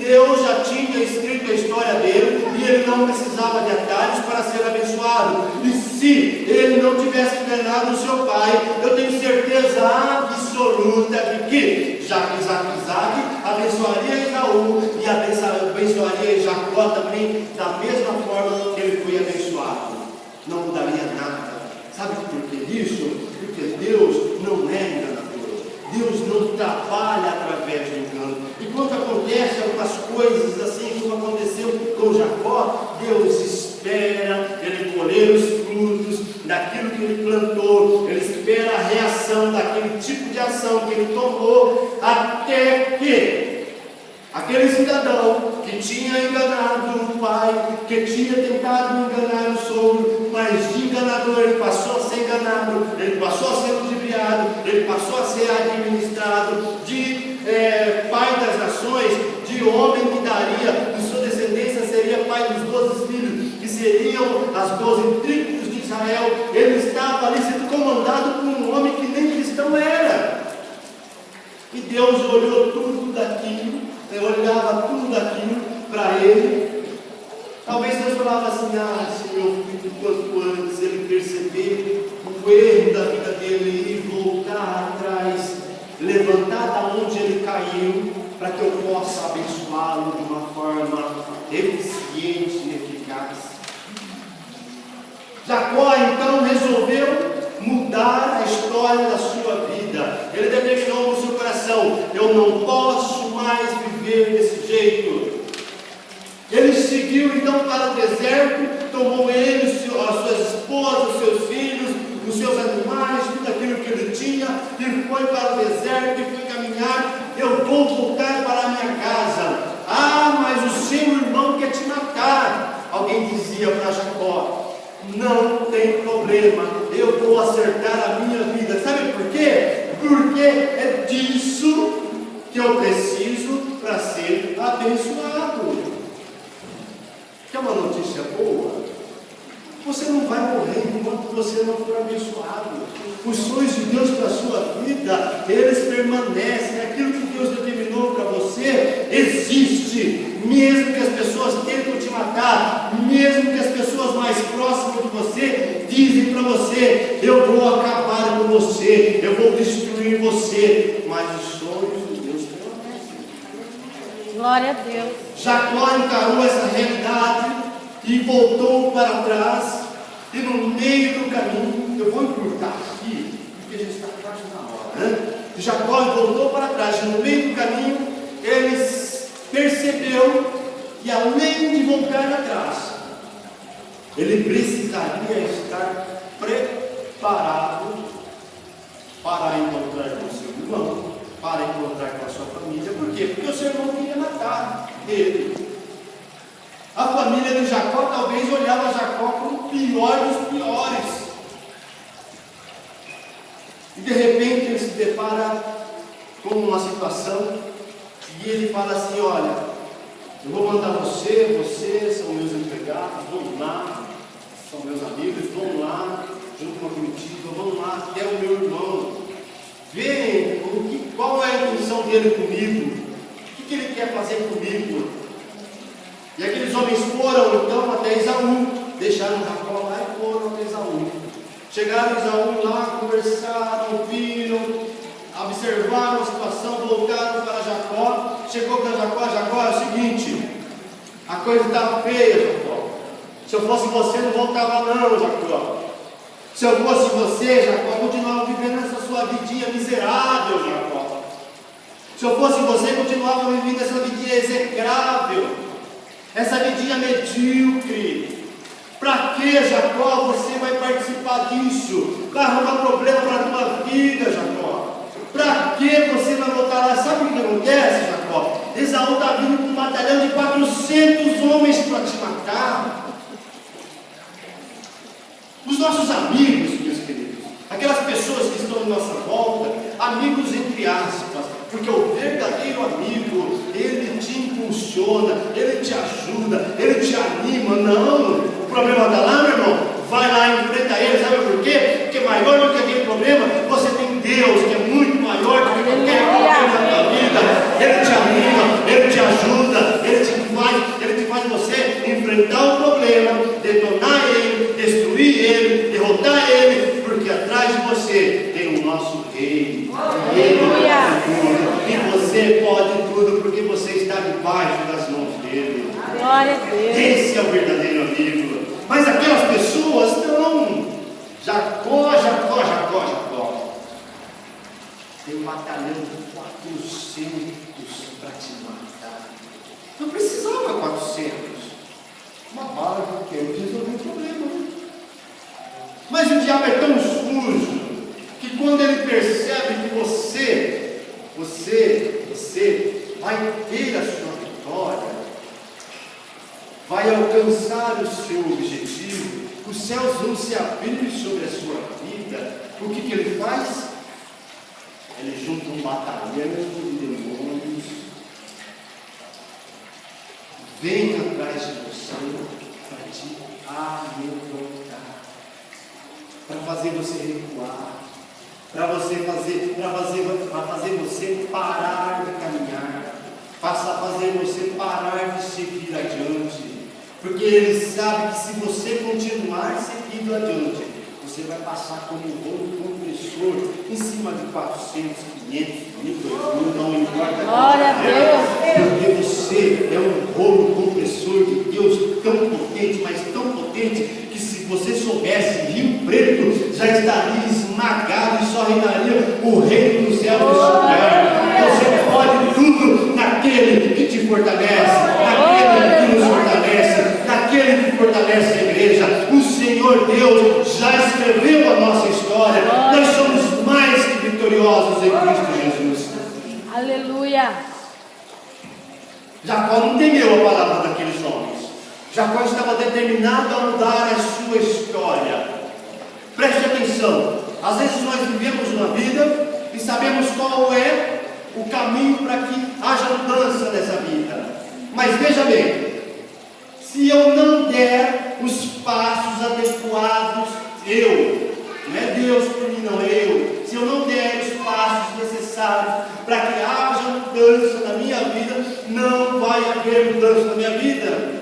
Deus já tinha escrito a história dele e ele não precisava de atalhos para ser abençoado. E se ele não tivesse enganado o seu pai, eu tenho certeza absoluta de que Isaac abençoaria Esaú e abençoaria Jacó também, da mesma forma que ele foi abençoado. Não mudaria nada. Sabe por que disso? Porque Deus não é enganador. Deus não trabalha através do engano. E quando acontece algumas coisas assim, como aconteceu com Jacó, Deus espera ele colher os frutos daquilo que ele plantou. Ele espera a reação daquele tipo de ação que ele tomou, até que aquele cidadão que tinha enganado o pai, que tinha tentado enganar o sogro, mas de enganador ele passou a ser enganado, ele passou a ser ludibriado, ele passou a ser administrado, de pai das nações, de homem que daria, de sua descendência seria pai dos 12 filhos, que seriam as 12 tribos de Israel. Ele estava ali sendo comandado por um homem que nem cristão era. E Deus olhou tudo daquilo, olhava tudo daquilo para ele. Talvez Deus falava assim: se meu filho, quanto antes ele perceber o erro da vida dele e voltar atrás, levantar da onde ele caiu, para que eu possa abençoá-lo de uma forma eficiente e eficaz. Jacó então resolveu mudar a história da sua vida. Ele determinou no seu coração: eu não posso mais viver desse jeito. Ele seguiu então para o deserto, tomou ele, as suas esposas, os seus filhos, os seus animais, tudo aquilo que ele tinha, e foi para o deserto e foi caminhar. Eu vou voltar para a minha casa. Mas o seu irmão quer te matar. Alguém dizia para Jacó: não tem problema, eu vou acertar a minha vida. Sabe por quê? Porque é disso que eu preciso para ser abençoado. Quer uma notícia boa? Você não vai morrer enquanto você não for abençoado. Os sonhos de Deus para a sua vida, eles permanecem. Aquilo que Deus determinou para você existe. Mesmo que as pessoas tentam te matar, mesmo que as pessoas mais próximas de você dizem para você: eu vou acabar com você, eu vou destruir você, mas os sonhos de Deus permanecem. Glória a Deus. Jacó encarou essa realidade e voltou para trás, e no meio do caminho, eu vou encurtar aqui, porque a gente está quase na hora, né? Jacó voltou para trás, e no meio do caminho, ele percebeu que além de voltar atrás, ele precisaria estar preparado para encontrar com seu irmão, para encontrar com a sua família. Por quê? Porque o seu irmão queria matar ele. A família de Jacó talvez olhava Jacó como o pior dos piores. E de repente ele se depara com uma situação e ele fala assim: olha, eu vou mandar você são meus empregados, vão lá, são meus amigos, vão lá, junto com a comitiva, vão lá até o meu irmão. Vem, qual é a intenção dele comigo? O que ele quer fazer comigo? E aqueles homens foram então até Esaú, deixaram Jacó lá e foram até Esaú. Chegaram a Esaú lá, conversaram, viram, observaram a situação, voltaram para Jacó. Chegou para Jacó: Jacó, é o seguinte, a coisa está feia, Jacó. Se eu fosse você, não voltava não, Jacó. Se eu fosse você, Jacó, continuava vivendo essa sua vidinha miserável, Jacó. Se eu fosse você, continuava vivendo essa vidinha execrável, essa vidinha medíocre. Para que, Jacó, você vai participar disso? Vai arrumar problema para a tua vida, Jacó. Para que você vai voltar lá? Sabe o que acontece, Jacó? Esaú está vindo com um batalhão de 400 homens para te matar. Os nossos amigos, meus queridos, aquelas pessoas que estão em nossa volta, amigos entre aspas, porque o verdadeiro amigo, ele te impulsiona, ele te ajuda, ele te anima. Não, o problema está lá, meu irmão, vai lá, enfrenta ele. Sabe por quê? Porque maior do que aquele problema, você tem Deus, que é muito maior do que qualquer problema da tua vida. Ele te anima, ele te ajuda, você tem o nosso Rei. Ele pode tudo. E você pode tudo porque você está debaixo das mãos dele. Glória a Deus. Esse é o verdadeiro amigo. Mas aquelas pessoas não. Jacó. Tem um batalhão de 400 para te matar. Não precisava 400. Uma bala de qualquer resolveu o problema. Mas o diabo é tão sujo que quando ele percebe que você vai ter a sua vitória, vai alcançar o seu objetivo, os céus vão se abrir sobre a sua vida, o que ele faz? Ele junta um batalhão de demônios, vem atrás de você para te amedrontar, para fazer você recuar, para fazer você parar de caminhar, para fazer você parar de seguir adiante, porque ele sabe que se você continuar seguindo adiante, você vai passar como um rolo compressor em cima de 400, 500, 1.000, 2.000, não importa. Glória a Deus. Porque você é um rolo compressor de Deus tão potente, mas tão potente, que se você soubesse, Rio Preto já estaria esmagado e só reinaria o reino do céu nesse lugar. Você pode tudo naquele que te fortalece, naquele que nos fortalece, naquele que fortalece a igreja. O Senhor Deus já escreveu a nossa história. Nós somos mais que vitoriosos em Cristo Jesus. Aleluia. Jacó não temeu a palavra daqueles homens. Jacó estava determinado a mudar a sua história. Preste atenção. Às vezes nós vivemos uma vida e sabemos qual é o caminho para que haja mudança nessa vida. Mas veja bem, se eu não der os passos adequados, não é Deus por mim, não, se eu não der os passos necessários para que haja mudança na minha vida, não vai haver mudança na minha vida.